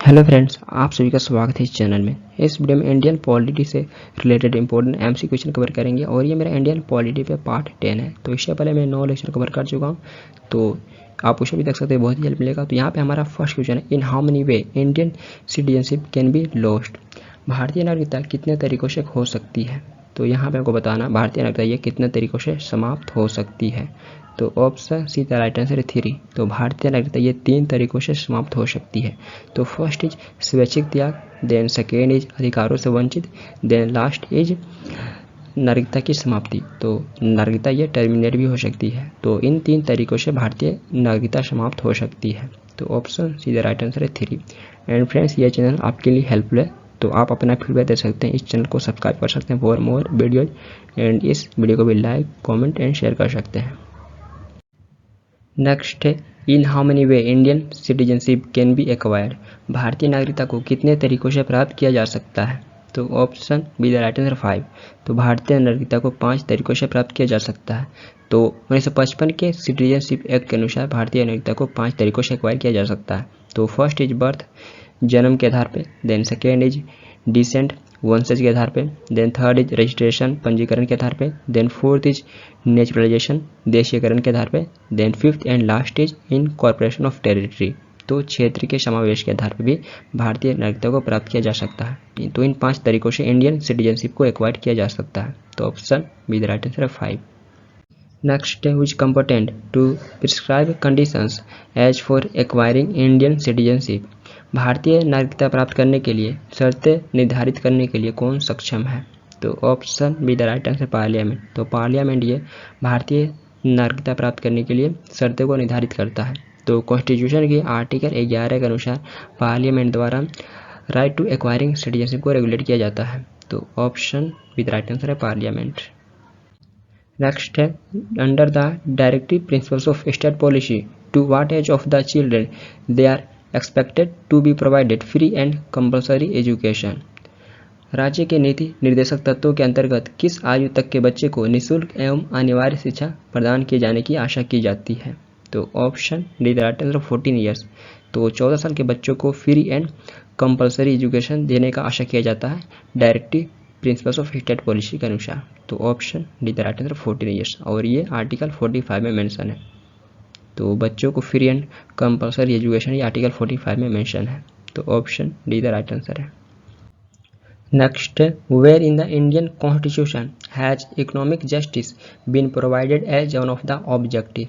Hello friends, आप सभी का स्वागत है इस चैनल में। इस वीडियो में इंडियन पॉलिटी से related important MC question cover करेंगे और ये मेरा इंडियन पॉलिटी पे पार्ट 10 है। तो इससे पहले मैं 9 लेक्चर कवर कर चुका हूँ, तो आप उसे भी देख सकते हैं, बहुत ही हेल्प मिलेगा। तो यहाँ पे हमारा फर्स्ट क्वेश्चन है, in how many way Indian citizenship can be lost. भारतीय नागरिकता कितने तरीकों से खो सकती है। तो यहाँ पे आपको बताना भारतीय नागरिकता ये कितने तरीकों से समाप्त हो सकती है। तो option C the right answer है 3। तो भारतीय नागरिकता ये 3 तरीकों से समाप्त हो सकती है। तो फर्स्ट इज स्वैच्छिक त्याग, देन सेकेंड इज अधिकारों से वंचित, देन लास्ट इज नागरिकता की समाप्ति। तो नागरिकता ये टर्मिनेट भी हो सकती है। तो इन 3 तरीकों से भारतीय नागरिकता समाप्त हो सकती है। तो option C the right answer है 3। एंड फ्रेंड्स, ये चैनल आपके लिए हेल्पफुल है, तो आप अपना फीडबैक दे सकते हैं, इस चैनल को सब्सक्राइब कर सकते हैं फॉर मोर वीडियोज, एंड इस वीडियो को भी लाइक, कमेंट एंड शेयर कर सकते हैं। नेक्स्ट है, in how many way Indian citizenship can be acquired. भारतीय नागरिकता को कितने तरीकों से प्राप्त किया जा सकता है। तो option B the right answer 5। तो भारतीय नागरिकता को 5 तरीकों से प्राप्त किया जा सकता है। तो 1955 के सिटीजनशिप एक्ट के अनुसार भारतीय नागरिकता को 5 तरीकों से एक्वायर किया जा सकता है। तो फर्स्ट इज बर्थ, जन्म के आधार पे, देन सेकेंड इज डिसेंट, वंशज के आधार पे, देन थर्ड इज रजिस्ट्रेशन, पंजीकरण के आधार पे, देन फोर्थ इज नेचुरलाइजेशन, देशीयकरण के आधार पे, then fifth and last is incorporation of territory. तो क्षेत्र के समावेश के आधार पर भी भारतीय नागरिकता को प्राप्त किया जा सकता है। तो इन 5 तरीकों से इंडियन सिटीजनशिप को एक्वायर किया जा सकता है। तो option B the right answer है 5। नेक्स्ट है, which competent to prescribe conditions as for acquiring Indian citizenship। भारतीय नागरिकता प्राप्त करने के लिए शर्तें निर्धारित करने के लिए कौन सक्षम है। तो option B the right answer parliament. तो पार्लियामेंट ये भारतीय नागरिकता प्राप्त करने के लिए शर्तों को निर्धारित करता है। तो कॉन्स्टिट्यूशन के आर्टिकल 11 के अनुसार पार्लियामेंट द्वारा राइट टू एक्वायरिंग सिटीजनशिप को रेगुलेट किया जाता है। तो option B the right answer है पार्लियामेंट। नेक्स्ट है, under the directive principles of state policy to what age of the children they are expected to be provided free and compulsory education. राज्य के नीति निर्देशक तत्वों के अंतर्गत किस आयु तक के बच्चे को निःशुल्क एवं अनिवार्य शिक्षा प्रदान किए जाने की आशा की जाती है। तो option D the right answer 14 years. तो 14 साल के बच्चों को फ्री एंड कंपल्सरी एजुकेशन देने का आशा किया जाता है directive principles of state policy के अनुसार। तो option D the right answer 14 years, और ये आर्टिकल 45 में मेंशन है। तो बच्चों को फ्री एंड कंपल्सरी एजुकेशन ये आर्टिकल 45 में मेंशन है। तो option D the right answer है। Next, where in the Indian constitution has economic justice been provided as one of the objective.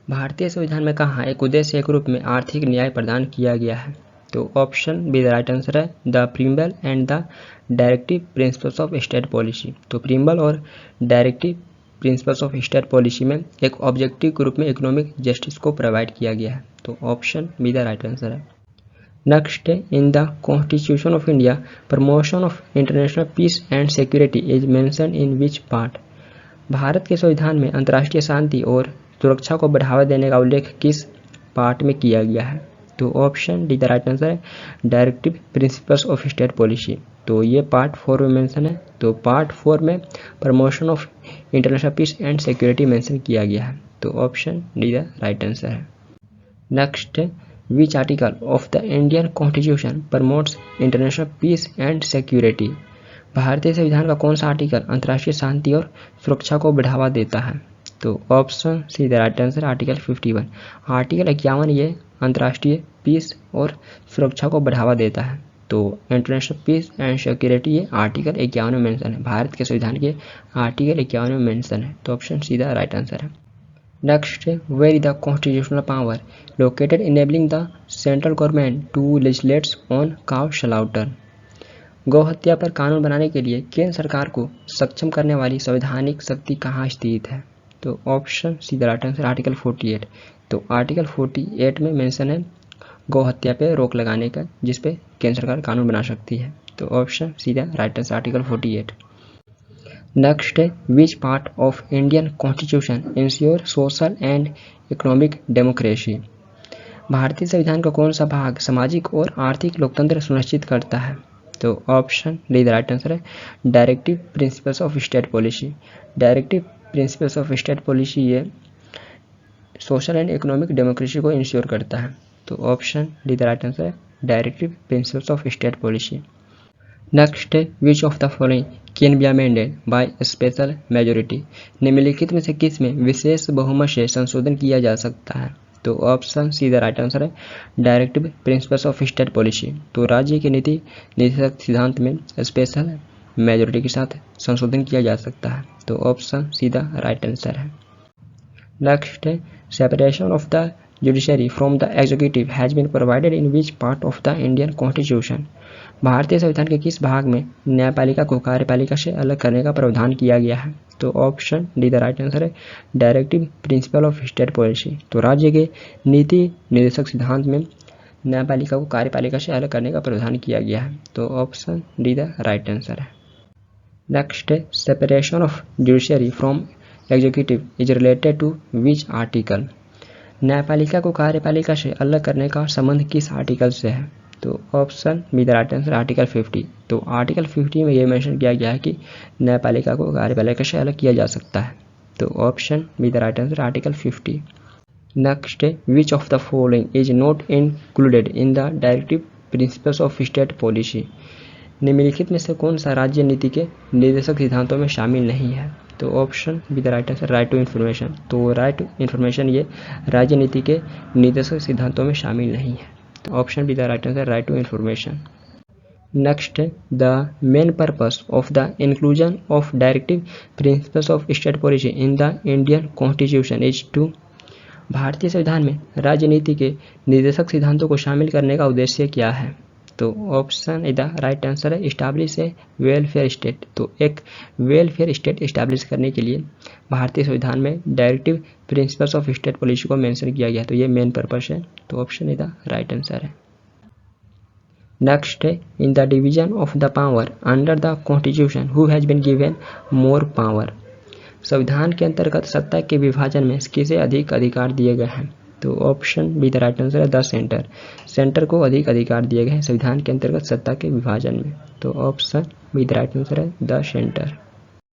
भारतीय संविधान में कहाँ एक उद्देश्य के रूप में आर्थिक न्याय प्रदान किया गया है। तो option B the right answer है the preamble and the directive principles of state policy. तो प्रीम्बल और directive principles of state policy में एक ऑब्जेक्टिव के रूप में इकोनॉमिक जस्टिस को प्रोवाइड किया गया है। तो option B the right answer है। Next, in the constitution of India promotion of international peace and security is mention in which part. भारत के संविधान में अंतर्राष्ट्रीय शांति और सुरक्षा को बढ़ावा देने का उल्लेख किस पार्ट में किया गया है। तो option D the right answer है directive principles of state policy. तो ये पार्ट 4 में मेंशन है। तो पार्ट 4 में promotion of international peace and security mention किया गया है। तो option D the right answer है। Next, which article of the Indian constitution promotes international peace and security. भारतीय संविधान का कौन सा आर्टिकल अंतर्राष्ट्रीय शांति और सुरक्षा को बढ़ावा देता है। तो option C the right answer article 51। Article 51 ये अंतर्राष्ट्रीय पीस और सुरक्षा को बढ़ावा देता है। तो इंटरनेशनल पीस एंड सिक्योरिटी ये आर्टिकल 51 में मेंशन है। भारत के संविधान के आर्टिकल 51 में मेंशन है। तो option C the right answer है। Next, where is the constitutional power located enabling the central government to legislates on cow slaughter. गौ हत्या पर कानून बनाने के लिए केंद्र सरकार को सक्षम करने वाली संवैधानिक शक्ति कहाँ स्थित है। तो option C the right answer article 48। तो आर्टिकल 48 में मेंशन है गौ हत्या पे रोक लगाने का, जिस पे केंद्र सरकार कानून बना सकती है। तो option C the right answer article 48। Next है, which part of Indian constitution ensure social and economic democracy. भारतीय संविधान का कौन सा भाग सामाजिक और आर्थिक लोकतंत्र सुनिश्चित करता है। तो option D the right answer है directive principles of state policy. Directive principles of state policy ये सोशल एंड इकोनॉमिक डेमोक्रेसी को इंश्योर करता है। तो option D the right answer है directive principles of state policy. Next है which of the following can be amended by special majority. निम्नलिखित में से किस में विशेष बहुमत से संशोधन किया जा सकता है? तो option C the right answer है directive principles of state policy. तो राज्य की नीति निर्देशक सिद्धांत में स्पेशल मेजोरिटी के साथ संशोधन किया जा सकता है। तो option C the right answer है। नेक्स्ट है separation of the judiciary from the executive has been provided in which part of the Indian constitution. भारतीय संविधान के किस भाग में न्यायपालिका को कार्यपालिका से अलग करने का प्रावधान किया गया है? तो option D the right answer है directive principle of state policy. तो राज्य के नीति निर्देशक सिद्धांत में न्यायपालिका को कार्यपालिका से अलग करने का प्रावधान किया गया है। तो option D the right answer है। नेक्स्ट है separation of judiciary from executive is related to which article. न्यायपालिका को कार्यपालिका से अलग करने का संबंध किस आर्टिकल से है? तो option B the right answer article 50। तो आर्टिकल 50 में ये मेंशन किया गया है कि न्यायपालिका को कार्यपालिका से अलग किया जा सकता है। तो option B the right answer article 50। Next है which of the following is not included in the directive principles of state policy. निम्नलिखित में से कौन सा राज्य नीति के निर्देशक सिद्धांतों में शामिल नहीं है? तो option B the right answer right to information. तो राइट टू इन्फॉर्मेशन ये राज्य नीति के निर्देशक सिद्धांतों में शामिल नहीं है। तो option B the right answer right to information. Next the main purpose of the inclusion of directive principles of state policy in the Indian constitution is to. भारतीय संविधान में राज्य नीति के निर्देशक सिद्धांतों को शामिल करने का उद्देश्य क्या है? तो ऑप्शन द राइट आंसर है इस्टाब्लिश ए वेलफेयर स्टेट। तो एक वेलफेयर स्टेट इस्टाब्लिश करने के लिए भारतीय संविधान में directive principles of state policy को मेंशन किया गया। तो ये मेन पर्पस है। तो ऑप्शन द राइट आंसर है। नेक्स्ट है in the division of the power under the constitution who has been given more power. संविधान के अंतर्गत सत्ता के विभाजन में किसे अधिक अधिकार दिए गए हैं? तो option B the right answer है द सेंटर। सेंटर को अधिक अधिकार दिए गए हैं संविधान के अंतर्गत सत्ता के विभाजन में। तो option B the right answer है द सेंटर।